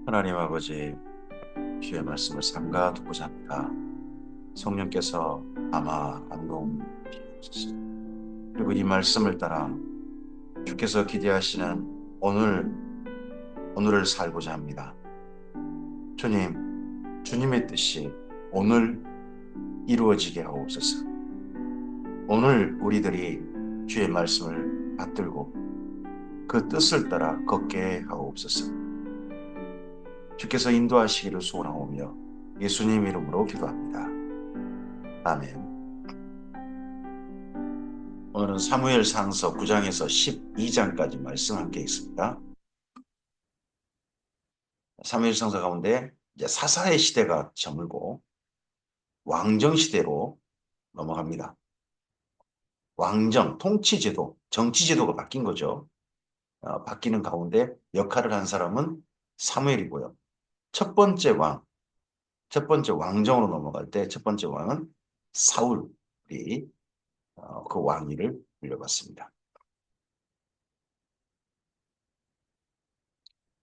하나님 아버지, 주의 말씀을 삼가 듣고자 합니다. 성령께서 아마 감동 주옵소서. 그리고 이 말씀을 따라 주께서 기대하시는 오늘을 살고자 합니다. 주님, 주님의 뜻이 오늘 이루어지게 하옵소서. 오늘 우리들이 주의 말씀을 받들고 그 뜻을 따라 걷게 하옵소서. 주께서 인도하시기를 소원하오며 예수님 이름으로 기도합니다. 아멘. 오늘은 사무엘상서 9장에서 12장까지 말씀 함께 있습니다. 사무엘상서 가운데 이제 사사의 시대가 저물고 왕정 시대로 넘어갑니다. 왕정, 통치제도, 정치제도가 바뀐 거죠. 바뀌는 가운데 역할을 한 사람은 사무엘이고요. 첫 번째 왕, 첫 번째 왕정으로 넘어갈 때 첫 번째 왕은 사울이 그 왕위를 물려받습니다.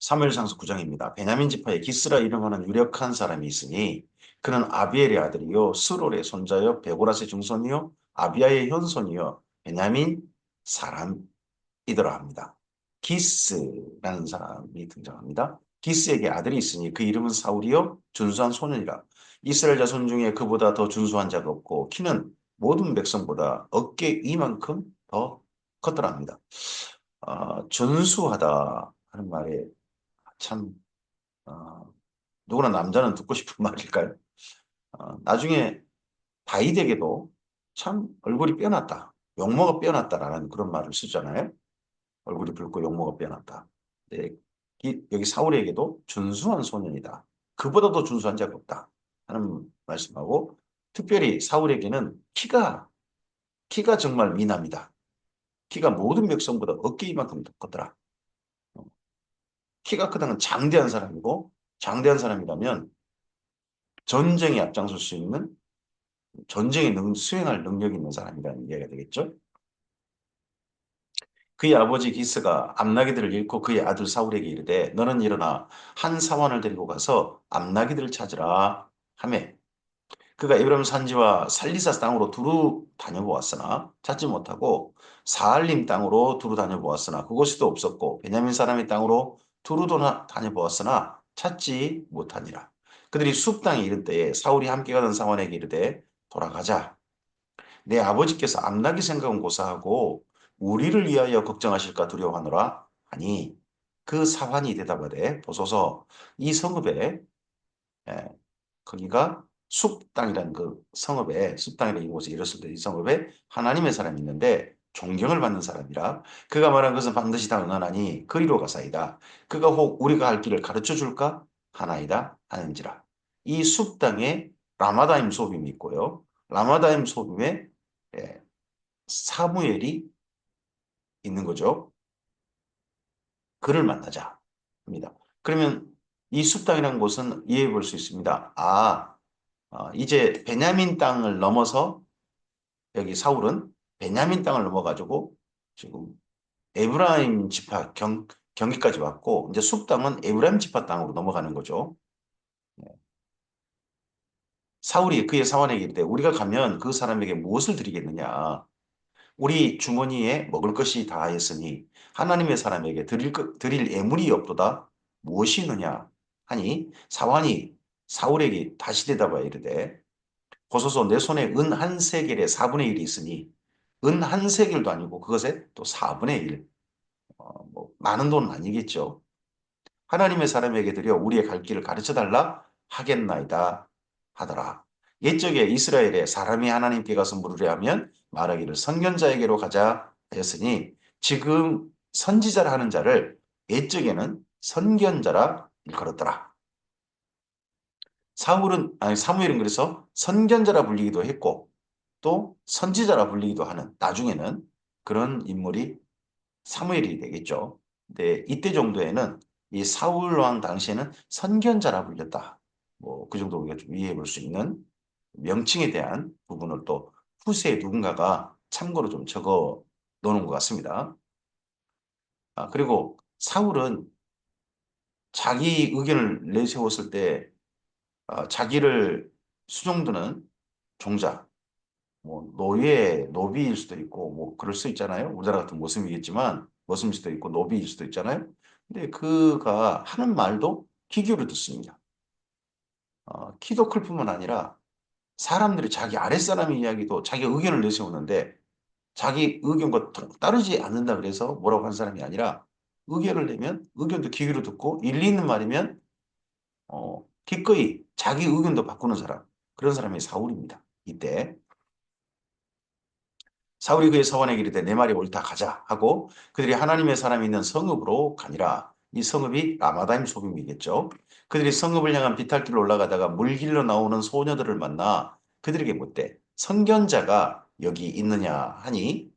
사무엘상서 9장입니다. 베냐민 지파에 기스라 이름하는 유력한 사람이 있으니 그는 아비엘의 아들이요 스롤의 손자요 베고라스의 증손이요 아비야의 현손이요 베냐민 사람이더라 합니다. 기스라는 사람이 등장합니다. 기스에게 아들이 있으니 그 이름은 사울이요 준수한 소년이라. 이스라엘 자손 중에 그보다 더 준수한 자가 없고 키는 모든 백성보다 어깨 이만큼 더 컸더라 합니다. 준수하다 하는 말에 참 누구나 남자는 듣고 싶은 말일까요? 나중에 다윗에게도 참 얼굴이 빼어났다. 용모가 빼어났다라는 그런 말을 쓰잖아요. 얼굴이 붉고 용모가 빼어났다. 네, 여기 사울에게도 준수한 소년이다. 그보다도 준수한 자가 없다. 하는 말씀하고 특별히 사울에게는 키가 정말 미남이다. 키가 모든 백성보다 어깨 이만큼 더 컸더라. 키가 크다는 장대한 사람이고 장대한 사람이라면 전쟁에 앞장설 수 있는 전쟁에 수행할 능력이 있는 사람이라는 이야기가 되겠죠. 그의 아버지 기스가 암나기들을 잃고 그의 아들 사울에게 이르되 너는 일어나 한 사원을 데리고 가서 암나기들을 찾으라 하매 그가 에브라임 산지와 살리사 땅으로 두루 다녀보았으나 찾지 못하고 사알림 땅으로 두루 다녀보았으나 그곳에도 없었고 베냐민 사람의 땅으로 두루 다녀보았으나 찾지 못하니라. 그들이 숲 땅에 이른 때에 사울이 함께 가던 사원에게 이르되 돌아가자. 내 아버지께서 암나기 생각은 고사하고 우리를 위하여 걱정하실까 두려워하노라 하니 그 사환이 대답하되 보소서 이 성읍에 예, 거기가 숲 땅이라는 그 성읍에 숲 땅이라는 이곳에 이뤘을 때 이 성읍에 하나님의 사람이 있는데 존경을 받는 사람이라 그가 말한 것은 반드시 다 응하나니 그리로 가사이다. 그가 혹 우리가 할 길을 가르쳐 줄까 하나이다 하는지라. 이 숲 땅에 라마다임 소빔이 있고요. 라마다임 소빔에 예, 사무엘이 있는 거죠. 그를 만나자 합니다. 그러면 이 숲땅이라는 곳은 이해해 볼 수 있습니다. 이제 베냐민 땅을 넘어서 여기 사울은 베냐민 땅을 넘어가지고 지금 에브라임 지파 경기까지 왔고 이제 숲땅은 에브라임 지파 땅으로 넘어가는 거죠. 사울이 그의 사원에게 이르되 우리가 가면 그 사람에게 무엇을 드리겠느냐? 우리 주머니에 먹을 것이 다하였으니 하나님의 사람에게 드릴 애물이 없도다 무엇이 있느냐 하니 사환이 사울에게 다시 대답하여 이르되 보소서 내 손에 은 한 세겔의 4분의 1이 있으니 은 한 세겔도 아니고 그것에 또 4분의 1, 뭐 많은 돈은 아니겠죠. 하나님의 사람에게 드려 우리의 갈 길을 가르쳐 달라 하겠나이다 하더라. 옛적에 이스라엘에 사람이 하나님께 가서 물으려 하면 말하기를 선견자에게로 가자 하였으니 지금 선지자라 하는 자를 옛적에는 선견자라 일컬었더라. 사무엘은 그래서 선견자라 불리기도 했고 또 선지자라 불리기도 하는 나중에는 그런 인물이 사무엘이 되겠죠. 근데 이때 정도에는 이 사울 왕 당시에는 선견자라 불렸다. 뭐 그 정도 우리가 좀 이해해 볼 수 있는 명칭에 대한 부분을 또 후세에 누군가가 참고로 좀 적어 놓는 것 같습니다. 그리고 사울은 자기 의견을 내세웠을 때 자기를 수종드는 종자, 뭐 노예, 노비일 수도 있고 뭐 그럴 수 있잖아요. 우리나라 같은 모습이겠지만 모습일 수도 있고 노비일 수도 있잖아요. 근데 그가 하는 말도 기교를 듣습니다. 키도 클 뿐만 아니라 사람들이 자기 아랫사람의 이야기도 자기 의견을 내세우는데 자기 의견과 따르지 않는다 그래서 뭐라고 한 사람이 아니라 의견을 내면 의견도 귀기로 듣고 일리 있는 말이면 기꺼이 자기 의견도 바꾸는 사람. 그런 사람이 사울입니다. 이때 사울이 그의 서원에게 이르되 내 말이 옳다 가자 하고 그들이 하나님의 사람이 있는 성읍으로 가니라. 이 성읍이 라마다임 소금이겠죠. 그들이 성읍을 향한 비탈길로 올라가다가 물길로 나오는 소녀들을 만나 그들에게 묻되 선견자가 여기 있느냐 하니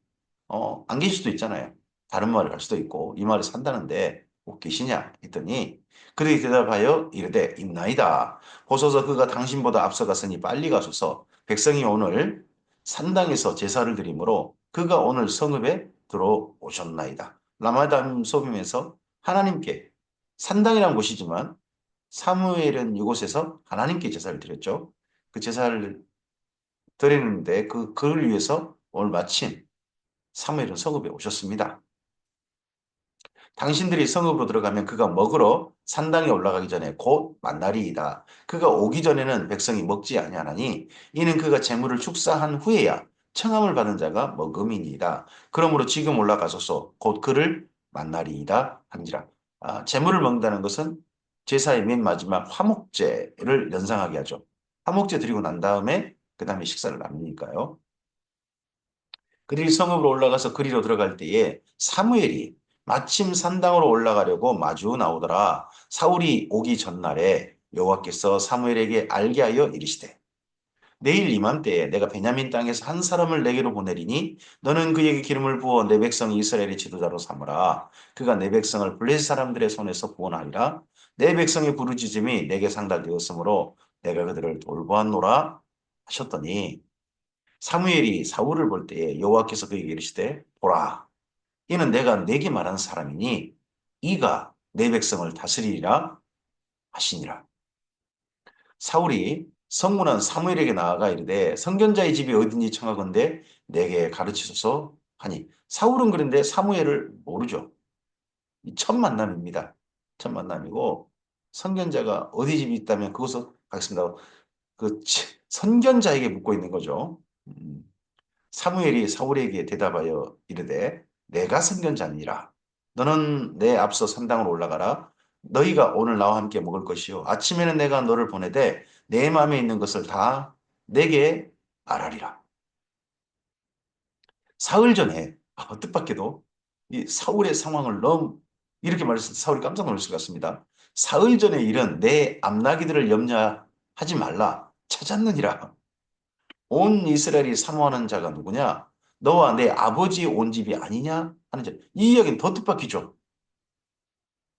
안 계실 수도 있잖아요. 다른 말을 할 수도 있고, 이 말을 산다는데, 꼭 계시냐? 했더니, 그들이 대답하여 이르되, 있나이다. 보소서 그가 당신보다 앞서갔으니 빨리 가소서. 백성이 오늘 산당에서 제사를 드리므로 그가 오늘 성읍에 들어오셨나이다. 라마담 소금에서 하나님께, 산당이란 곳이지만, 사무엘은 이곳에서 하나님께 제사를 드렸죠. 그 제사를 드리는데, 그를 위해서 오늘 마침 사무엘은 성읍에 오셨습니다. 당신들이 성읍으로 들어가면 그가 먹으러 산당에 올라가기 전에 곧 만날이이다. 그가 오기 전에는 백성이 먹지 아니하나니 이는 그가 재물을 축사한 후에야 청함을 받은 자가 먹음이니이다. 그러므로 지금 올라가소서 곧 그를 만날이이다 한지라. 재물을 먹는다는 것은 제사의 맨 마지막 화목제를 연상하게 하죠. 화목제 드리고 난 다음에 그 다음에 식사를 나누니까요. 그들이 성읍으로 올라가서 그리로 들어갈 때에 사무엘이 마침 산당으로 올라가려고 마주 나오더라. 사울이 오기 전날에 여호와께서 사무엘에게 알게 하여 이르시되 내일 이맘때에 내가 베냐민 땅에서 한 사람을 내게로 보내리니 너는 그에게 기름을 부어 내 백성 이스라엘의 지도자로 삼으라. 그가 내 백성을 블레셋 사람들의 손에서 구원하리라. 내 백성의 부르짖음이 내게 상달되었으므로 내가 그들을 돌보았노라 하셨더니 사무엘이 사울을 볼 때에 여호와께서 그에게 이르시되 보라 이는 내가 내게 말한 사람이니 이가 내 백성을 다스리리라 하시니라. 사울이 성문한 사무엘에게 나아가 이르되 선견자의 집이 어딘지 청하건대 내게 가르치소서 하니 사울은 그런데 사무엘을 모르죠. 첫 만남입니다. 첫 만남이고 선견자가 어디 집이 있다면 그곳을 가겠습니다. 선견자에게 묻고 있는 거죠. 사무엘이 사울에게 대답하여 이르되 내가 선견자니라. 너는 내 앞서 산당으로 올라가라. 너희가 오늘 나와 함께 먹을 것이요. 아침에는 내가 너를 보내되 내 마음에 있는 것을 다 내게 말하리라. 사흘 전에 뜻밖에도 이 사울의 상황을 너무 이렇게 말했을 때 사울이 깜짝 놀랐을 것 같습니다. 사흘 전의 일은 내 암나기들을 염려하지 말라. 찾았느니라. 온 이스라엘이 사모하는 자가 누구냐? 너와 내 아버지의 온 집이 아니냐? 하는 자. 이 이야기는 더 뜻밖이죠.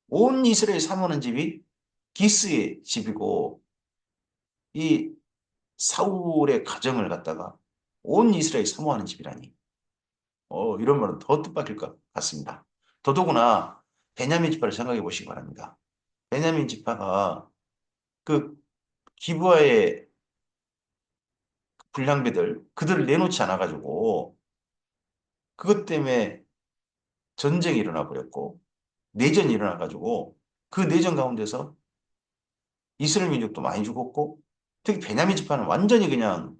온 이스라엘이 사모하는 집이 기스의 집이고 이 사울의 가정을 갖다가 온 이스라엘이 사모하는 집이라니. 이런 말은 더 뜻밖일 것 같습니다. 더더구나 베냐민 지파를 생각해 보시기 바랍니다. 베냐민 지파가 그 기브아의 불량배들 그들을 내놓지 않아 가지고 그것 때문에 전쟁이 일어나 버렸고 내전이 일어나가지고 그 내전 가운데서 이스라엘 민족도 많이 죽었고 특히 베냐민 지파는 완전히 그냥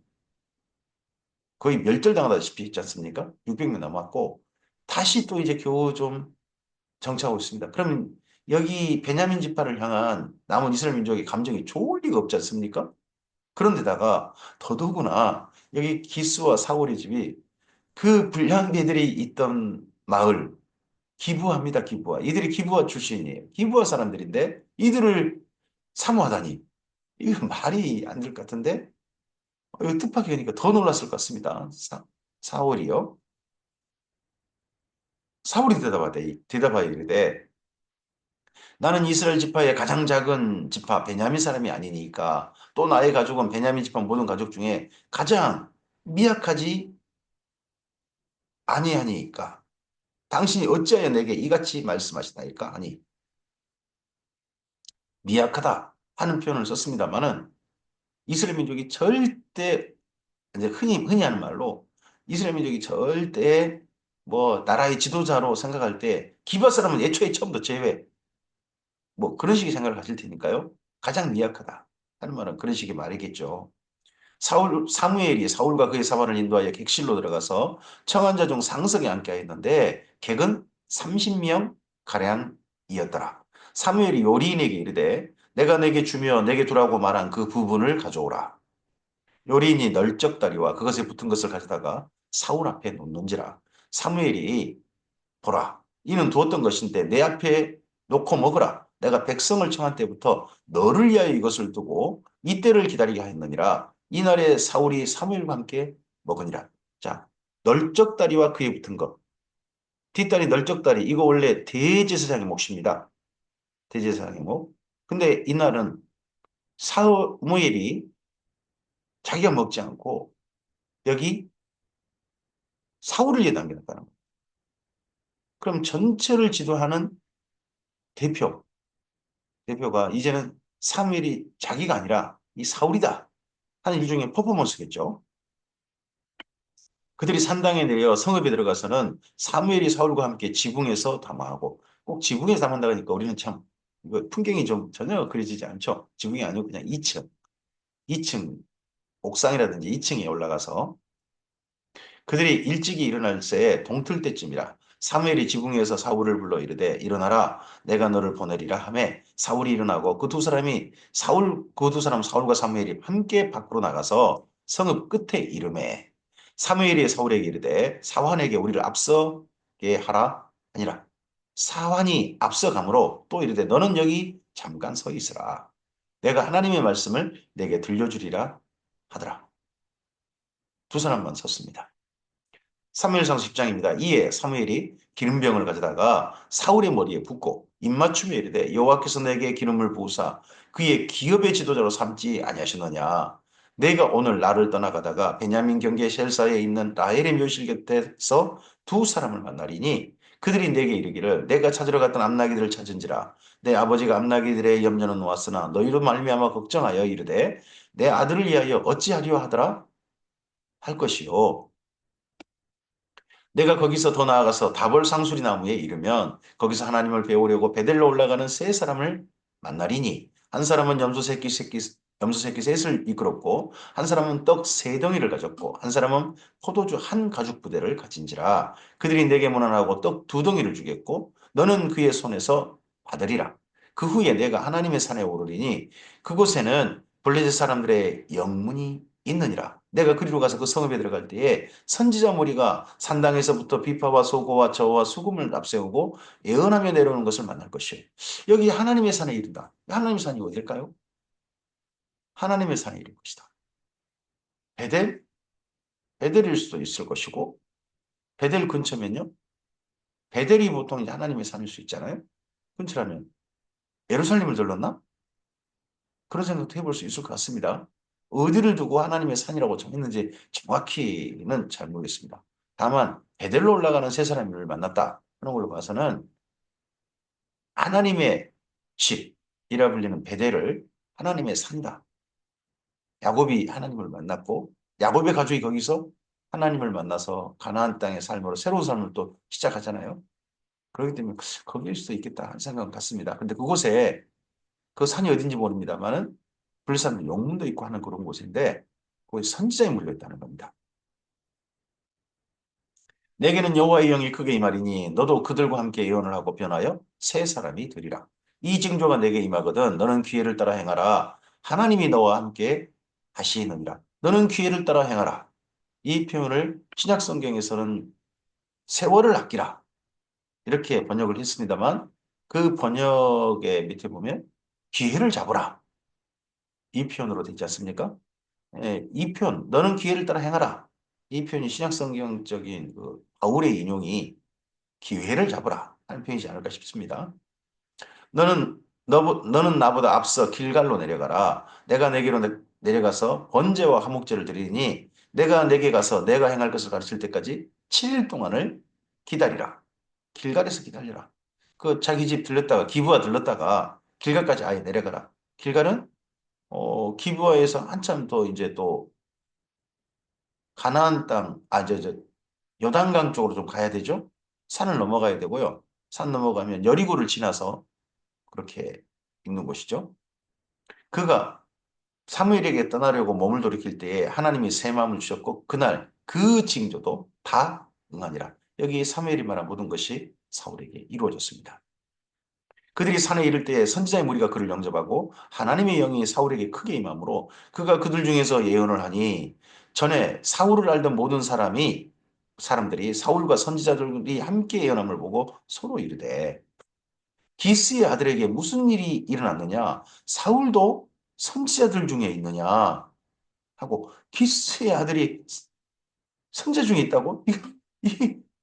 거의 멸절당하다시피 했지 않습니까? 600명 남았고 다시 또 이제 겨우 좀 정착하고 있습니다. 그러면 여기 베냐민 지파를 향한 남은 이스라엘 민족의 감정이 좋을 리가 없지 않습니까? 그런데다가 더더구나 여기 기스와 사울의 집이 그 불량배들이 있던 마을 기부합니다, 기부하. 이들이 기부하 출신이에요. 기부하 사람들인데 이들을 사모하다니. 이거 말이 안 될 것 같은데? 이거 뜻밖의 하니까 더 놀랐을 것 같습니다. 사울이요. 사울이 대답하여 이르되 나는 이스라엘 지파의 가장 작은 지파 베냐민 사람이 아니니까 또 나의 가족은 베냐민 지파 모든 가족 중에 가장 미약하지 아니하니까 당신이 어찌하여 내게 이같이 말씀하시나이까 하니 미약하다 하는 표현을 썼습니다만은 이스라엘 민족이 절대 이제 흔히 하는 말로 이스라엘 민족이 절대 뭐 나라의 지도자로 생각할 때 기브아 사람은 애초에 처음부터 제외 뭐 그런 식의 생각을 가질 테니까요. 가장 미약하다 하는 말은 그런 식의 말이겠죠. 사무엘이 사울과 그의 사반을 인도하여 객실로 들어가서 청한 자 중 상석에 앉게 하였는데 객은 30명 가량이었더라. 사무엘이 요리인에게 이르되 내가 내게 주며 내게 두라고 말한 그 부분을 가져오라. 요리인이 널쩍다리와 그것에 붙은 것을 가져다가 사울 앞에 놓는지라. 사무엘이 보라. 이는 두었던 것인데 내 앞에 놓고 먹으라. 내가 백성을 청한 때부터 너를 위하여 이것을 두고 이때를 기다리게 하였느니라. 이날에 사울이 사무엘과 함께 먹으니라. 자, 널쩍다리와 그에 붙은 것. 뒷다리, 널쩍다리. 이거 원래 대제사장의 몫입니다. 대제사장의 몫. 근데 이날은 사무엘이 자기가 먹지 않고 여기 사울을 위해 남겨놨다는 거예요. 그럼 전체를 지도하는 대표, 대표가 이제는 사무엘이 자기가 아니라 이 사울이다 하는 일종의 퍼포먼스겠죠. 그들이 산당에 내려 성읍에 들어가서는 사무엘이 사울과 함께 지붕에서 담화하고 꼭 지붕에서 담한다 하니까 우리는 참 이거 풍경이 좀 전혀 그려지지 않죠. 지붕이 아니고 그냥 2층, 2층 옥상이라든지 2층에 올라가서 그들이 일찍이 일어날 새에 동틀 때쯤이라 사무엘이 지붕에서 사울을 불러 이르되 일어나라 내가 너를 보내리라 하매 사울이 일어나고 그 두 사람 사울과 사무엘이 함께 밖으로 나가서 성읍 끝에 이르매 사무엘이 사울에게 이르되 사환에게 우리를 앞서게 하라 아니라 사환이 앞서가므로 또 이르되 너는 여기 잠깐 서 있으라 내가 하나님의 말씀을 내게 들려주리라 하더라. 두 사람만 섰습니다. 사무엘상 10장입니다. 이에 사무엘이 기름병을 가져다가 사울의 머리에 붓고 입맞춤에 이르되 여호와께서 내게 기름을 부으사 그의 기업의 지도자로 삼지 아니하셨느냐. 내가 오늘 나를 떠나가다가 베냐민 경계 셀사에 있는 라헬의 묘실 곁에서 두 사람을 만나리니 그들이 내게 이르기를 내가 찾으러 갔던 암나기들을 찾은지라 내 아버지가 암나기들의 염려는 놓았으나 너희로 말미암아 걱정하여 이르되 내 아들을 위하여 어찌하리요 하더라 할 것이요. 내가 거기서 더 나아가서 다볼 상수리 나무에 이르면 거기서 하나님을 배우려고 베델로 올라가는 세 사람을 만나리니 한 사람은 염소 새끼 셋을 이끌었고 한 사람은 떡 세 덩이를 가졌고 한 사람은 포도주 한 가죽 부대를 가진지라 그들이 내게 문안하고 떡 두 덩이를 주겠고 너는 그의 손에서 받으리라 그 후에 내가 하나님의 산에 오르리니 그곳에는 블레셋 사람들의 영문이 있느니라 내가 그리로 가서 그 성읍에 들어갈 때에 선지자 무리가 산당에서부터 비파와 소고와 저와 수금을 앞세우고 예언하며 내려오는 것을 만날 것이에요. 여기 하나님의 산에 이른다. 하나님의 산이 어딜까요? 하나님의 산에 이를 것이다. 베델? 베델일 수도 있을 것이고 베델 근처면요. 베델이 보통 이제 하나님의 산일 수 있잖아요. 근처라면 예루살렘을 들렀나? 그런 생각도 해볼 수 있을 것 같습니다. 어디를 두고 하나님의 산이라고 정했는지 정확히는 잘 모르겠습니다. 다만 베델로 올라가는 세 사람을 만났다 하는 걸로 봐서는 하나님의 집이라 불리는 베델을 하나님의 산이다. 야곱이 하나님을 만났고 야곱의 가족이 거기서 하나님을 만나서 가나안 땅의 삶으로 새로운 삶을 또 시작하잖아요. 그렇기 때문에 거기일 수도 있겠다 하는 생각은 같습니다. 근데 그곳에 그 산이 어딘지 모릅니다만은 불산 용문도 있고 하는 그런 곳인데 거기 선지자의 무리가 있다는 겁니다. 내게는 여호와의 영이 크게 임하리니 너도 그들과 함께 예언을 하고 변하여 새 사람이 되리라. 이 징조가 내게 임하거든 너는 기회를 따라 행하라. 하나님이 너와 함께 하시느니라. 너는 기회를 따라 행하라. 이 표현을 신약 성경에서는 세월을 아끼라. 이렇게 번역을 했습니다만 그 번역의 밑에 보면 기회를 잡으라. 이 표현으로 되지 않습니까? 예, 이 표현, 너는 기회를 따라 행하라. 이 표현이 신약 성경적인 그 바울의 인용이 기회를 잡으라 하는 표현이지 않을까 싶습니다. 너는 나보다 앞서 길갈로 내려가라. 내가 내게로 내려가서 번제와 화목제를 드리니 내가 내게 가서 내가 행할 것을 가르칠 때까지 7일 동안을 기다리라. 길갈에서 기다리라. 그 자기 집 들렀다가 기부하 들렀다가 길가까지 아예 내려가라. 길가는 기브아에서 한참 더 이제 또 가나안 땅, 요단강 쪽으로 좀 가야 되죠. 산을 넘어가야 되고요. 산 넘어가면 여리고를 지나서 그렇게 있는 곳이죠. 그가 사무엘에게 떠나려고 몸을 돌이킬 때에 하나님이 새 마음을 주셨고 그날 그 징조도 다 응하니라. 여기 사무엘이 말한 모든 것이 사울에게 이루어졌습니다. 그들이 산에 이를 때에 선지자의 무리가 그를 영접하고 하나님의 영이 사울에게 크게 임함으로 그가 그들 중에서 예언을 하니 전에 사울을 알던 모든 사람들이 사울과 선지자들이 함께 예언함을 보고 서로 이르되 기스의 아들에게 무슨 일이 일어났느냐? 사울도 선지자들 중에 있느냐? 하고 기스의 아들이 선지자 중에 있다고?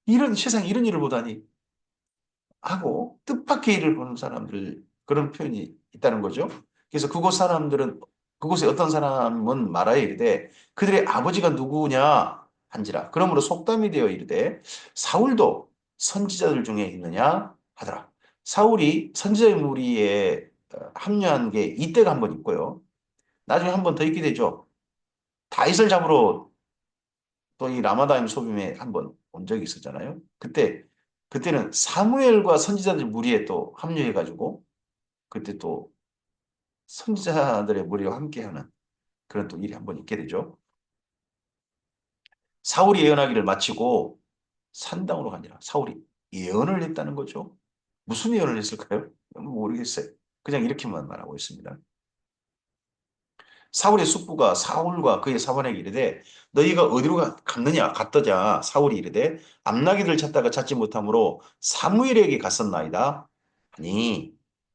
이런 세상에 이런 일을 보다니 하고 뜻밖의 일을 보는 사람들 그런 표현이 있다는 거죠. 그래서 그곳에 어떤 사람은 말하여 이르되 그들의 아버지가 누구냐 한지라. 그러므로 속담이 되어 이르되 사울도 선지자들 중에 있느냐 하더라. 사울이 선지자의 무리에 합류한 게 이때가 한 번 있고요. 나중에 한 번 더 있게 되죠. 다윗을 잡으러 또 이 라마다임 소빔에 한 번 온 적이 있었잖아요. 그때는 사무엘과 선지자들 무리에 또 합류해가지고 그때 또 선지자들의 무리와 함께하는 그런 또 일이 한 번 있게 되죠. 사울이 예언하기를 마치고 산당으로 가니라. 사울이 예언을 했다는 거죠. 무슨 예언을 했을까요? 모르겠어요. 그냥 이렇게만 말하고 있습니다. 사울의 숙부가 사울과 그의 사관에게 이르되 너희가 어디로 갔더냐 사울이 이르되 암나기를 찾다가 찾지 못하므로 사무엘에게 갔었나이다. 아니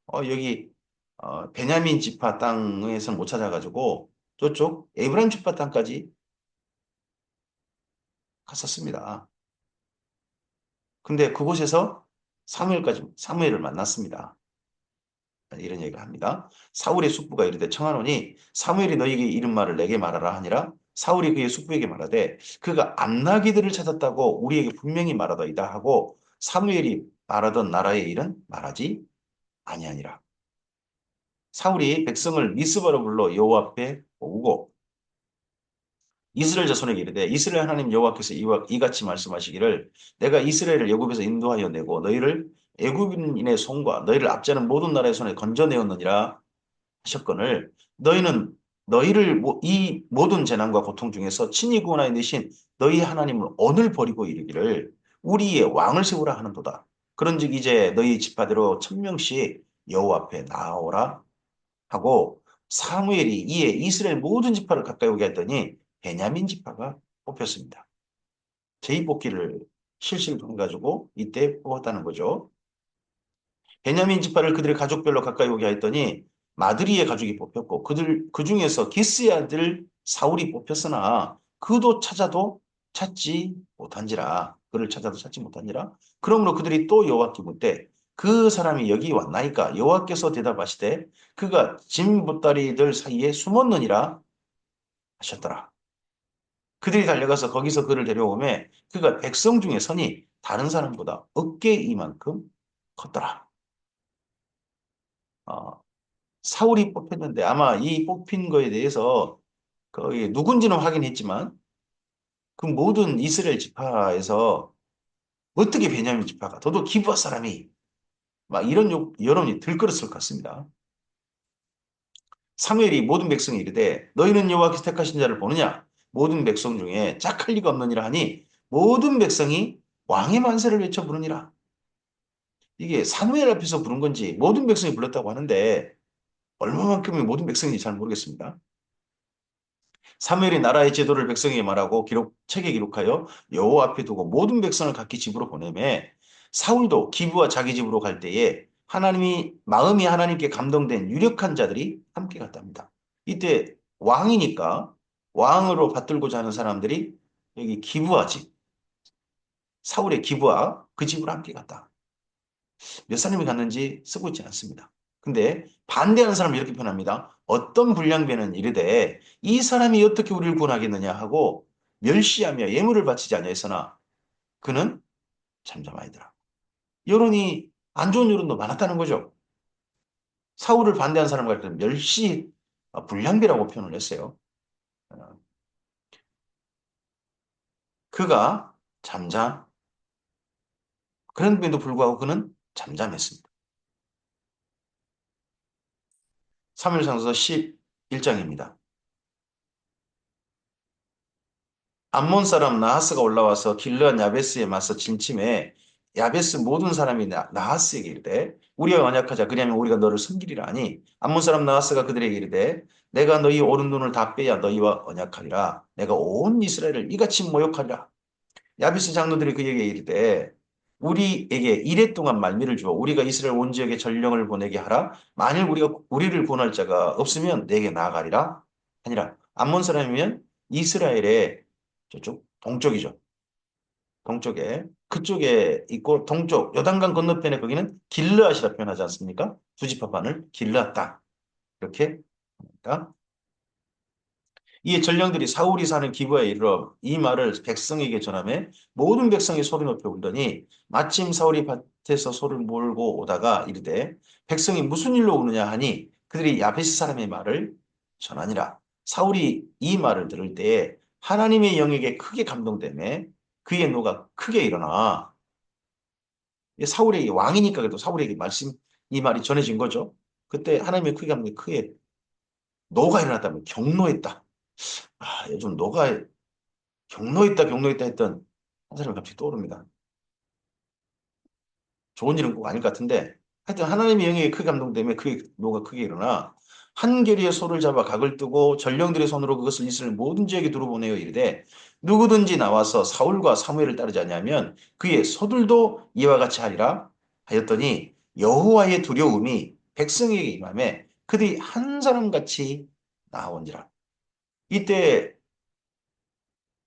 여기 베냐민 지파 땅에서 못 찾아가지고 저쪽 에브라임 지파 땅까지 갔었습니다. 근데 그곳에서 사무엘을 만났습니다. 이런 얘기를 합니다. 사울의 숙부가 이르되 청하노니 사무엘이 너희에게 이른 말을 내게 말하라 하니라. 사울이 그의 숙부에게 말하되 그가 암나기들을 찾았다고 우리에게 분명히 말하더이다 하고 사무엘이 말하던 나라의 일은 말하지 아니하니라. 사울이 백성을 미스바로 불러 여호와 앞에 모으고 이스라엘 자손에게 이르되 이스라엘 하나님 여호와께서 이같이 말씀하시기를 내가 이스라엘을 애굽에서 인도하여 내고 너희를 애굽인의 손과 너희를 압제하는 모든 나라의 손에 건져내었느니라 하셨거늘 너희는 이 모든 재난과 고통 중에서 친히 구원하여 내신 너희 하나님을 오늘 버리고 이르기를 우리의 왕을 세우라 하는도다. 그런즉 이제 너희 지파대로 1000명씩 여호와 앞에 나아오라 하고 사무엘이 이에 이스라엘 모든 지파를 가까이 오게 했더니 베냐민 지파가 뽑혔습니다. 제2뽑기를 실시를 통해 가지고 이때 뽑았다는 거죠. 베냐민 지파를 그들의 가족별로 가까이 오게 했더니 마드리의 가족이 뽑혔고 그 중에서 기스의 아들 사울이 뽑혔으나 그도 찾지 못한지라 그를 찾아도 찾지 못한지라 그러므로 그들이 또 여호와께 묻되 그 사람이 여기 왔나이까 여호와께서 대답하시되 그가 짐 보따리들 사이에 숨었느니라 하셨더라. 그들이 달려가서 거기서 그를 데려오매 그가 백성 중에 선이 다른 사람보다 어깨 이만큼 컸더라. 어, 사울이 뽑혔는데 아마 이 뽑힌 거에 대해서 거의 누군지는 확인했지만 그 모든 이스라엘 지파에서 어떻게 베냐민 지파가 더더욱 기브아 사람이 막 이런 여론이 들끓었을 것 같습니다. 사무엘이 모든 백성이 이르되 너희는 여호와께서 택하신 자를 보느냐 모든 백성 중에 짝할 리가 없느니라 하니 모든 백성이 왕의 만세를 외쳐 부르니라. 이게 사무엘 앞에서 부른 건지 모든 백성이 불렀다고 하는데 얼마만큼의 모든 백성인지 잘 모르겠습니다. 사무엘이 나라의 제도를 백성에게 말하고 책에 기록하여 여호와 앞에 두고 모든 백성을 각기 집으로 보내매 사울도 기브와 자기 집으로 갈 때에 마음이 하나님께 감동된 유력한 자들이 함께 갔답니다. 이때 왕이니까 왕으로 받들고자 하는 사람들이 여기 기브와 집, 사울의 기브와 그 집으로 함께 갔다. 몇 사람이 갔는지 쓰고 있지 않습니다. 근데 반대하는 사람은 이렇게 표현합니다. 어떤 불량배는 이르되 이 사람이 어떻게 우리를 구원하겠느냐 하고 멸시하며 예물을 바치지 아니하였으나 그는 잠잠하더라. 여론이 안 좋은 여론도 많았다는 거죠. 사울을 반대한 사람과 그 멸시 불량배라고 표현을 했어요. 어, 그가 잠잠 그런데도 불구하고 그는 잠잠했습니다. 사무엘상서 11장입니다. 암몬 사람 나하스가 올라와서 길르앗 야베스에 맞서 진침해 야베스 모든 사람이 나하스에게 이르되 우리가 언약하자 그리하면 우리가 너를 섬기리라 하니 암몬 사람 나하스가 그들에게 이르되 내가 너희 오른 돈을 다 빼야 너희와 언약하리라 내가 온 이스라엘을 이같이 모욕하리라 야베스 장로들이 그에게 이르되 우리에게 이래 동안 말미를 주어 우리가 이스라엘 온 지역에 전령을 보내게 하라 만일 우리를 구원할 자가 없으면 내게 나아가리라 아니라 암몬 사람이면 이스라엘의 저쪽 동쪽이죠. 동쪽에 그쪽에 있고 동쪽 요단강 건너편에 거기는 길르앗이라 표현하지 않습니까? 두 지파반을 길르앗 땅 이렇게 합니다. 이에 전령들이 사울이 사는 기브아에 이르러 이 말을 백성에게 전하매 모든 백성이 소리 높여 울더니 마침 사울이 밭에서 소를 몰고 오다가 이르되 백성이 무슨 일로 우느냐 하니 그들이 야베스 사람의 말을 전하니라. 사울이 이 말을 들을 때에 하나님의 영에게 크게 감동되매 그의 노가 크게 일어나 사울에게 왕이니까 그래도 사울에게 말씀 이 말이 전해진 거죠. 그때 하나님의 크게 감동이 크게 노가 일어났다면 경노했다. 요즘 노가 경로있다 했던 한 사람이 갑자기 떠오릅니다. 좋은 일은 꼭 아닐 것 같은데 하여튼 하나님의 영에 크게 감동되면 그의 노가 크게 일어나 한 계리의 소를 잡아 각을 뜨고 전령들의 손으로 그것을 이스라엘 모든 지역에 두루 보내어 이르되 누구든지 나와서 사울과 사무엘을 따르지 아니하면 그의 소들도 이와 같이 하리라 하였더니 여호와의 두려움이 백성에게 임하매 그들이 한 사람같이 나아온지라. 이때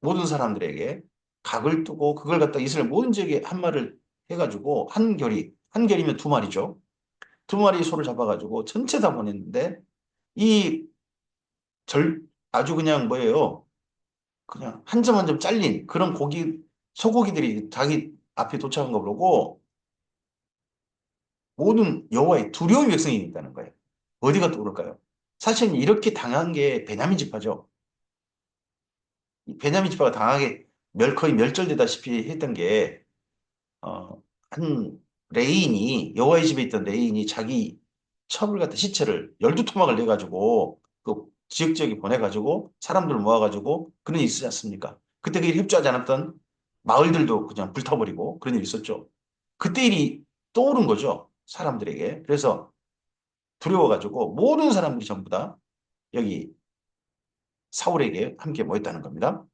모든 사람들에게 각을 두고 그걸 갖다 이스라엘 모든 지역에 한 마리를 해가지고 한 결이면 두 마리죠. 두 마리 소를 잡아가지고 전체 다 보냈는데 이 절, 아주 그냥 뭐예요. 그냥 한 점 한 점 잘린 그런 소고기들이 자기 앞에 도착한 거 보고 모든 여호와의 두려운 백성이 있다는 거예요. 어디가 떠오를까요? 사실 이렇게 당한 게 베냐민 지파죠. 이 베냐민 지파가 당하게 거의 멸절되다시피 했던 게 한 레인이 여호와의 집에 있던 레인이 자기 첩을 갖다 시체를 12토막을 내가지고 그 지역지역에 보내가지고 사람들 모아가지고 그런 일이 있지 않습니까? 그때 그 일 협조하지 않았던 마을들도 그냥 불타버리고 그런 일이 있었죠. 그때 일이 떠오른 거죠. 사람들에게. 그래서 두려워가지고 모든 사람들이 전부 다 여기 사울에게 함께 모였다는 겁니다.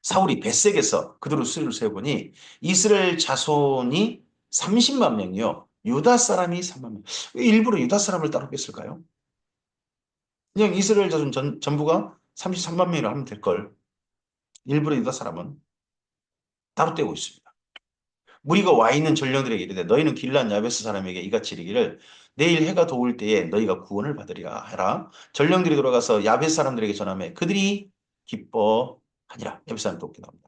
사울이 벳색에서 그들을 수를 세보니 이스라엘 자손이 30만 명이요. 유다 사람이 3만 명. 왜 일부러 유다 사람을 따로 뺐을까요? 그냥 이스라엘 자손 전부가 33만 명이라 하면 될 걸. 일부러 유다 사람은 따로 떼고 있습니다. 무리가 와 있는 전령들에게 이르되 너희는 길란 야베스 사람에게 이같이 이르기를 내일 해가 도울 때에 너희가 구원을 받으리라 하라. 전령들이 돌아가서 야베스 사람들에게 전하매 그들이 기뻐하니라. 야베스 사람 돕게 나옵니다.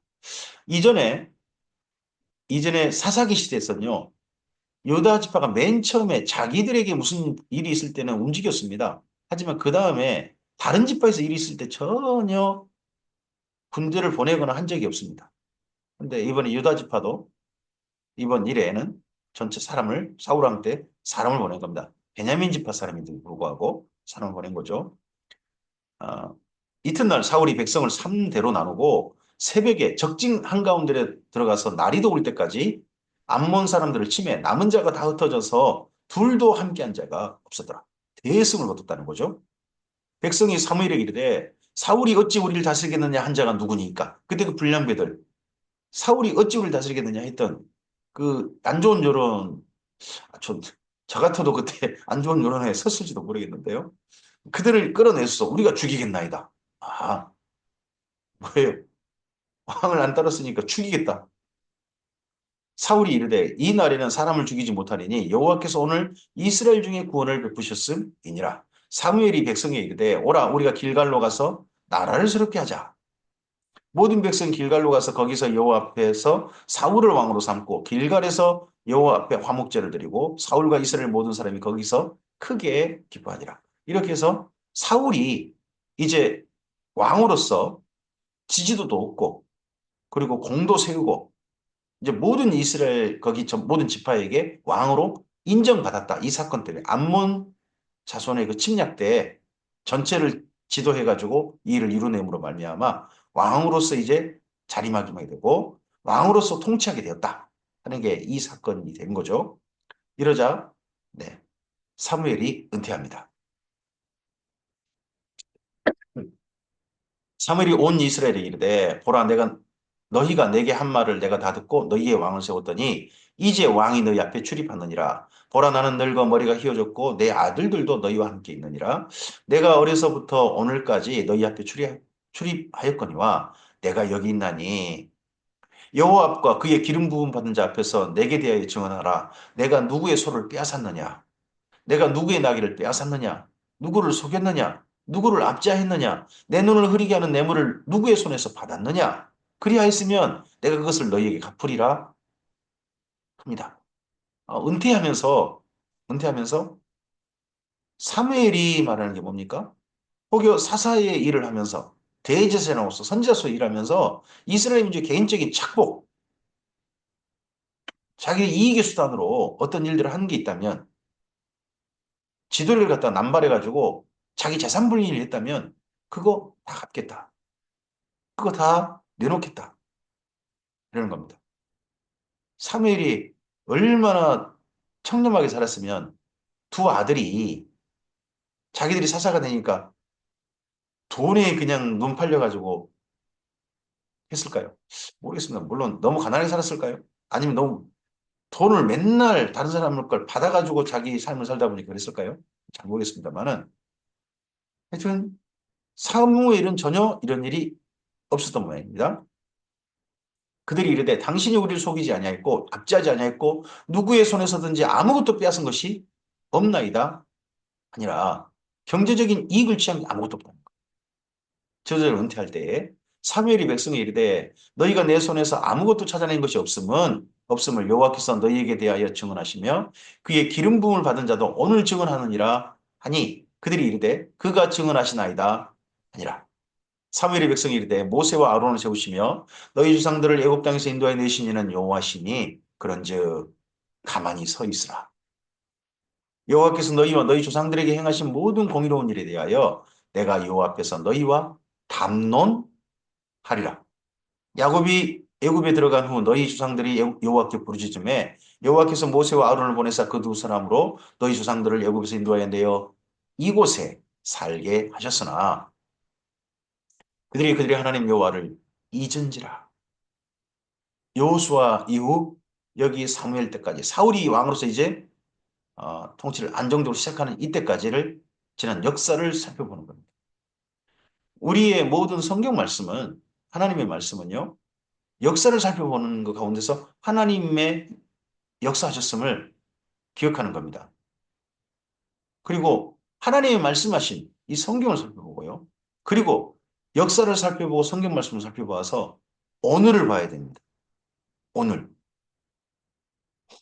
이전에 사사기 시대에서는요. 유다 지파가 맨 처음에 자기들에게 무슨 일이 있을 때는 움직였습니다. 하지만 그 다음에 다른 지파에서 일이 있을 때 전혀 군대를 보내거나 한 적이 없습니다. 근데 이번에 유다 지파도 이번 일에는 전체 사울 왕 때 사람을 보낸 겁니다. 베냐민 지파 사람인데도 불구하고 사람을 보낸 거죠. 아, 이튿날 사울이 백성을 3대로 나누고 새벽에 적진 한가운데 들어가서 날이 더울 때까지 암몬 사람들을 치매 남은 자가 다 흩어져서 둘도 함께한 자가 없었더라. 대승을 거뒀다는 거죠. 백성이 사무엘에게 이르되 사울이 어찌 우리를 다스리겠느냐 한 자가 누구니까? 그때 그 불량배들 사울이 어찌 우리를 다스리겠느냐 했던 그 안 좋은 여론 저 같아도 그때 안 좋은 여론에 섰을지도 모르겠는데요. 그들을 끌어내서 우리가 죽이겠나이다. 아, 뭐예요? 왕을 안 따랐으니까 죽이겠다. 사울이 이르되 이 날에는 사람을 죽이지 못하리니 여호와께서 오늘 이스라엘 중에 구원을 베푸셨음이니라. 사무엘이 백성에 이르되 오라 우리가 길갈로 가서 나라를 새롭게 하자. 모든 백성 길갈로 가서 거기서 여호와 앞에서 사울을 왕으로 삼고 길갈에서 여호와 앞에 화목제를 드리고 사울과 이스라엘 모든 사람이 거기서 크게 기뻐하니라. 이렇게 해서 사울이 이제 왕으로서 지지도도 얻고 그리고 공도 세우고 이제 모든 이스라엘 거기 모든 지파에게 왕으로 인정받았다. 이 사건 때문에 암몬 자손의 그 침략 때 전체를 지도해가지고 이 일을 이루냄으로 말미암아 왕으로서 이제 자리매김하게 되고 왕으로서 통치하게 되었다 하는 게 이 사건이 된 거죠. 이러자 네, 사무엘이 은퇴합니다. 사무엘이 온 이스라엘에 이르되 보라 내가 너희가 내게 한 말을 내가 다 듣고 너희의 왕을 세웠더니 이제 왕이 너희 앞에 출입하느니라. 보라 나는 늙어 머리가 휘어졌고 내 아들들도 너희와 함께 있느니라. 내가 어려서부터 오늘까지 너희 앞에 출입하였거니와 내가 여기 있나니 여호와 앞과 그의 기름 부음 받은 자 앞에서 내게 대하여 증언하라. 내가 누구의 소를 빼앗았느냐? 내가 누구의 나귀를 빼앗았느냐? 누구를 속였느냐? 누구를 압제했느냐? 내 눈을 흐리게 하는 뇌물을 누구의 손에서 받았느냐? 그리하였으면 내가 그것을 너희에게 갚으리라 합니다. 은퇴하면서 사무엘이 말하는 게 뭡니까? 혹여 사사의 일을 하면서 대제사장으로서 선지자로서 일하면서 이스라엘 민족의 개인적인 착복, 자기 이익의 수단으로 어떤 일들을 한 게 있다면 지도를 갖다 남발해가지고 자기 재산 분리를 했다면 그거 다 갚겠다. 그거 다 내놓겠다. 이러는 겁니다. 사무엘이 얼마나 청렴하게 살았으면 두 아들이 자기들이 사사가 되니까 돈에 그냥 눈 팔려가지고 했을까요? 모르겠습니다. 물론 너무 가난하게 살았을까요? 아니면 너무 돈을 맨날 다른 사람 걸 받아가지고 자기 삶을 살다 보니까 그랬을까요? 잘 모르겠습니다만은 하여튼 사무엘은 전혀 이런 일이 없었던 모양입니다. 그들이 이르되 당신이 우리를 속이지 아니하였고 압제하지 아니하였고 누구의 손에서든지 아무것도 빼앗은 것이 없나이다 아니라 경제적인 이익을 취한 게 아무것도 없다. 저들을 은퇴할 때에 사무엘이 백성에 이르되 너희가 내 손에서 아무것도 찾아낸 것이 없음을 여호와께서 너희에게 대하여 증언하시며 그의 기름 부음을 받은 자도 오늘 증언하느니라 하니 그들이 이르되 그가 증언하시나이다 아니라 사무엘의 백성이 이르되 모세와 아론을 세우시며 너희 조상들을 애굽 땅에서 인도하여 내신 이는 여호와시니 그런즉 가만히 서 있으라. 여호와께서 너희와 너희 조상들에게 행하신 모든 공의로운 일에 대하여 내가 여호와 앞에서 너희와 담론하리라. 야곱이 애굽에 들어간 후 너희 조상들이 여호와께 부르짖음에 여호와께서 모세와 아론을 보내사 그 두 사람으로 너희 조상들을 애굽에서 인도하여 내어 이곳에 살게 하셨으나 그들이 그들의 하나님 여호와를 잊은지라. 여호수아 이후 여기 사무엘 때까지 사울이 왕으로서 이제 통치를 안정적으로 시작하는 이때까지를 지난 역사를 살펴보는 겁니다. 우리의 모든 성경 말씀은 하나님의 말씀은요. 역사를 살펴보는 것 가운데서 하나님의 역사하셨음을 기억하는 겁니다. 그리고 하나님의 말씀하신 이 성경을 살펴보고요. 그리고 역사를 살펴보고 성경 말씀을 살펴봐서 오늘을 봐야 됩니다. 오늘.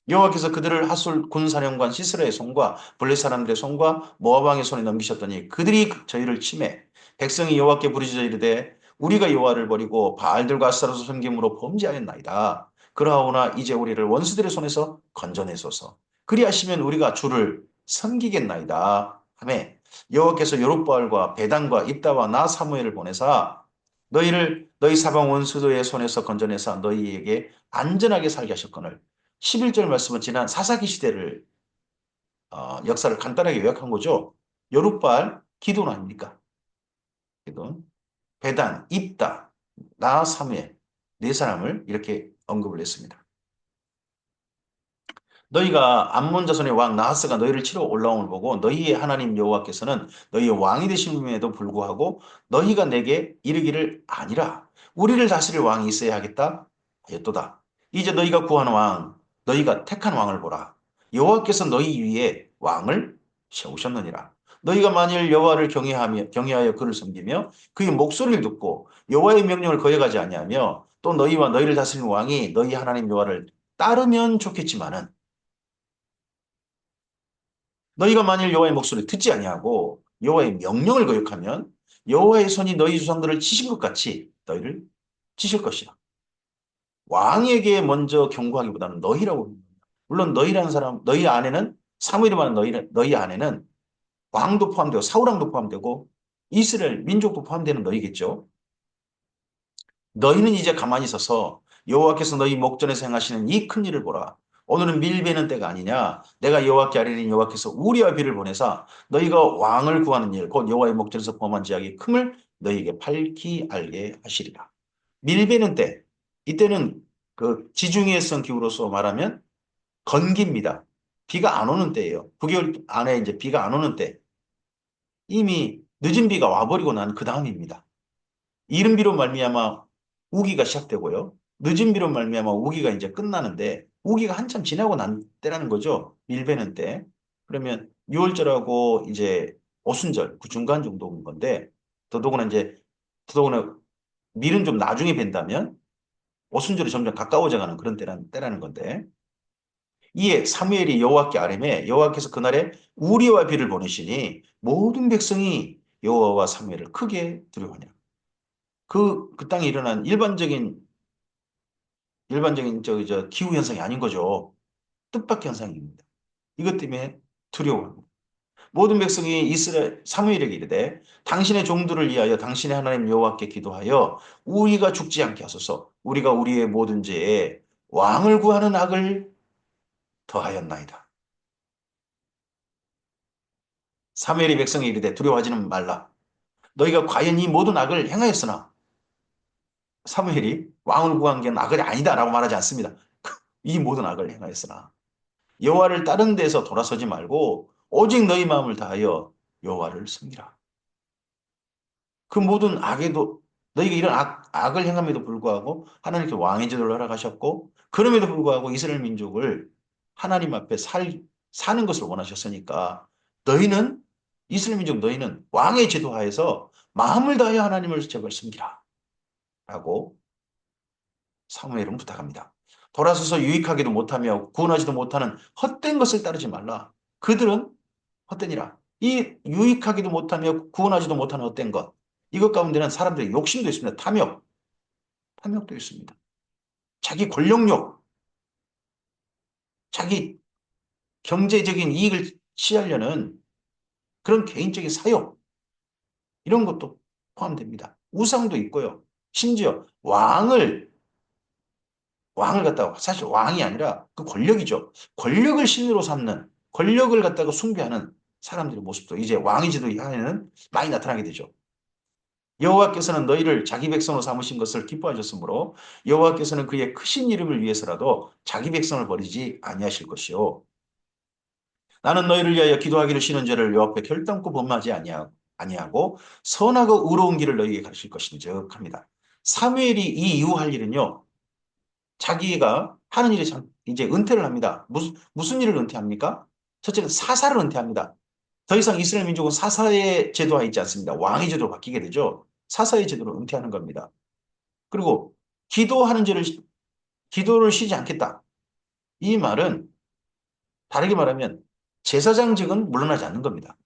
여호와께서 그들을 하술 군사령관 시스라의 손과 블레 사람들의 손과 모압 왕의 손에 넘기셨더니 그들이 저희를 치매 백성이 여호와께 부르짖어 이르되 우리가 여호와를 버리고 바알들과 아스타롯을 섬김으로 범죄하였나이다. 그러하오나 이제 우리를 원수들의 손에서 건져내소서. 그리하시면 우리가 주를 섬기겠나이다. 하매 여호와께서 여룹바알과 베단과 입다와 나 사무엘을 보내사 너희를 너희 사방 원수들의 손에서 건져내사 너희에게 안전하게 살게 하셨거늘 11절 말씀은 지난 사사기 시대를 역사를 간단하게 요약한 거죠. 여룻발 기돈 아닙니까? 기돈, 베단, 입다, 나 사무엘 네 사람을 이렇게 언급을 했습니다. 너희가 암몬 자손의 왕 나하스가 너희를 치러 올라옴을 보고 너희의 하나님 여호와께서는 너희의 왕이 되심에도 불구하고 너희가 내게 이르기를 아니라 우리를 다스릴 왕이 있어야 하겠다 하였도다. 이제 너희가 구하는 왕 너희가 택한 왕을 보라. 여호와께서 너희 위에 왕을 세우셨느니라. 너희가 만일 여호와를 경외하여 그를 섬기며 그의 목소리를 듣고 여호와의 명령을 거역하지 아니하며 또 너희와 너희를 다스리는 왕이 너희 하나님 여호와를 따르면 좋겠지만은 너희가 만일 여호와의 목소리를 듣지 아니하고 여호와의 명령을 거역하면 여호와의 손이 너희 조상들을 치신 것 같이 너희를 치실 것이다. 왕에게 먼저 경고하기보다는 너희라고. 물론 너희라는 사람, 너희 안에는 사무엘이 말하는 너희 안에는 왕도 포함되고 사울왕도 포함되고 이스라엘 민족도 포함되는 너희겠죠. 너희는 이제 가만히 있어서 여호와께서 너희 목전에서 행하시는 이 큰 일을 보라. 오늘은 밀베는 때가 아니냐. 내가 여호와께 아뢰니 여호와께서 우리와 비를 보내사 너희가 왕을 구하는 일, 곧 여호와의 목전에서 범한 죄악의 큼을 너희에게 밝히 알게 하시리라. 밀베는 때, 이때는 그 지중해성 기후로서 말하면 건기입니다. 비가 안 오는 때예요. 9개월 안에 이제 비가 안 오는 때. 이미 늦은 비가 와버리고 난 그 다음입니다. 이른 비로 말미암아 우기가 시작되고요. 늦은 비로 말미암아 우기가 이제 끝나는데 우기가 한참 지나고 난 때라는 거죠. 밀베는 때. 그러면 6월절하고 이제 오순절 그 중간 정도인 건데 더더구나 밀은 좀 나중에 벤다면 오순절이 점점 가까워져 가는 그런 때라는 건데 이에 사무엘이 여호와께 아뢰매 여호와께서 그날에 우리와 비를 보내시니 모든 백성이 여호와와 사무엘을 크게 두려워하냐. 그 땅에 일어난 일반적인 저 기후 현상이 아닌 거죠. 뜻밖의 현상입니다. 이것 때문에 두려워합니다. 모든 백성이 이스라엘 사무엘에게 이르되 당신의 종들을 위하여 당신의 하나님 여호와께 기도하여 우리가 죽지 않게 하소서. 우리가 우리의 모든 죄에 왕을 구하는 악을 더하였나이다. 사무엘이 백성에 이르되 두려워하지는 말라. 너희가 과연 이 모든 악을 행하였으나 사무엘이 왕을 구한 게 악이 아니다라고 말하지 않습니다. 이 모든 악을 행하였으나 여호와를 다른 데서 돌아서지 말고 오직 너희 마음을 다하여 여호와를 섬기라. 그 모든 악에도 너희가 이런 악을 행함에도 불구하고 하나님께 왕의 제도를 허락하셨고 그럼에도 불구하고 이스라엘 민족을 하나님 앞에 사는 것을 원하셨으니까 너희는 이스라엘 민족 너희는 왕의 제도 하에서 마음을 다하여 하나님을 제발 섬기라 라고 사무엘은 부탁합니다. 돌아서서 유익하기도 못하며 구원하지도 못하는 헛된 것을 따르지 말라. 그들은 헛되니라. 이 유익하기도 못하며 구원하지도 못하는 헛된 것. 이것 가운데는 사람들의 욕심도 있습니다. 탐욕도 있습니다. 자기 권력욕, 자기 경제적인 이익을 취하려는 그런 개인적인 사욕, 이런 것도 포함됩니다. 우상도 있고요. 심지어 왕을 갖다가 사실 왕이 아니라 그 권력이죠. 권력을 신으로 삼는 권력을 갖다가 숭배하는 사람들의 모습도 이제 왕의 지도 하에는 많이 나타나게 되죠. 여호와께서는 너희를 자기 백성으로 삼으신 것을 기뻐하셨으므로 여호와께서는 그의 크신 이름을 위해서라도 자기 백성을 버리지 아니하실 것이요. 나는 너희를 위하여 기도하기를 쉬는 죄를 여호와 앞에 결단코 범하지 아니하고 선하고 의로운 길을 너희에게 가르칠 것인즉 합니다. 사무엘이 이 이후 할 일은요. 자기가 하는 일이 이제 은퇴를 합니다. 무슨 일을 은퇴합니까? 첫째는 사사를 은퇴합니다. 더 이상 이스라엘 민족은 사사의 제도가 있지 않습니다. 왕의 제도로 바뀌게 되죠. 사사의 제도로 은퇴하는 겁니다. 그리고 기도를 쉬지 않겠다. 이 말은 다르게 말하면 제사장직은 물러나지 않는 겁니다.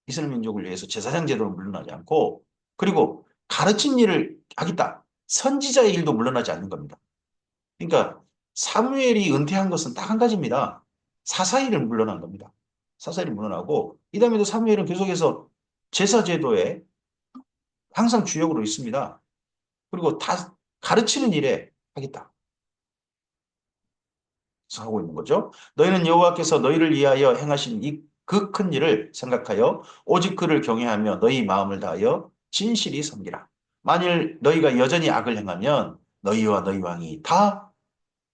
이스라엘 민족을 위해서 제사장 제도는 물러나지 않고 그리고 가르친 일을 하겠다. 선지자의 일도 물러나지 않는 겁니다. 그러니까 사무엘이 은퇴한 것은 딱 한 가지입니다. 사사일을 물러난 겁니다. 사사일이 물러나고 이 다음에도 사무엘은 계속해서 제사 제도에 항상 주역으로 있습니다. 그리고 다 가르치는 일에 하겠다. 하고 있는 거죠. 너희는 여호와께서 너희를 위하여 행하신 이 그 큰 일을 생각하여 오직 그를 경외하며 너희 마음을 다하여 진실이 섬기라. 만일 너희가 여전히 악을 행하면 너희와 너희 왕이 다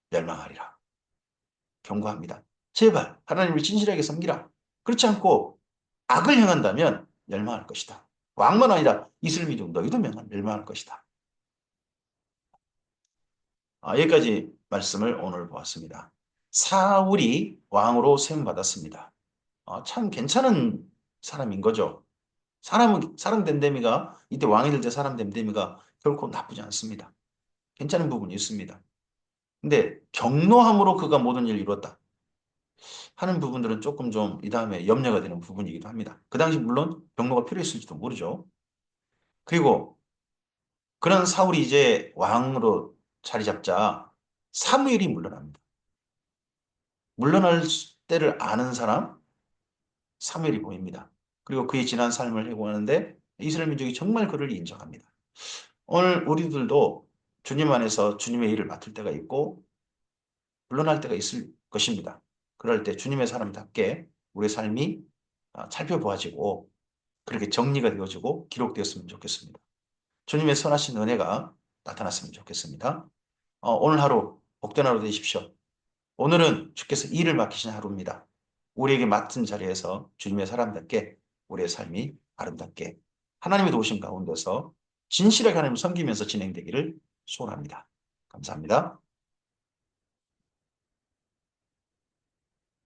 멸망하리라. 경고합니다. 제발 하나님을 진실하게 섬기라. 그렇지 않고 악을 행한다면 멸망할 것이다. 왕만 아니라 이스라엘 민족 너희도 멸망할 것이다. 여기까지 말씀을 오늘 보았습니다. 사울이 왕으로 세움받았습니다. 참 괜찮은 사람인 거죠. 사람 됨됨이가 이때 왕이 될 때 사람 됨됨이가 결코 나쁘지 않습니다. 괜찮은 부분이 있습니다. 근데 경노함으로 그가 모든 일을 이뤘다. 하는 부분들은 조금 좀 이 다음에 염려가 되는 부분이기도 합니다. 그 당시 물론 병로가 필요했을지도 모르죠. 그리고 그런 사울이 이제 왕으로 자리 잡자 사무엘이 물러납니다. 물러날 때를 아는 사람 사무엘이 보입니다. 그리고 그의 지난 삶을 회고하는데 이스라엘 민족이 정말 그를 인정합니다. 오늘 우리들도 주님 안에서 주님의 일을 맡을 때가 있고 물러날 때가 있을 것입니다. 그럴 때 주님의 사람답게 우리의 삶이 살펴보아지고 그렇게 정리가 되어지고 기록되었으면 좋겠습니다. 주님의 선하신 은혜가 나타났으면 좋겠습니다. 오늘 하루 복된 하루 되십시오. 오늘은 주께서 일을 맡기신 하루입니다. 우리에게 맡은 자리에서 주님의 사람답게 우리의 삶이 아름답게 하나님의 도우심 가운데서 진실하게 하나님을 섬기면서 진행되기를 소원합니다. 감사합니다.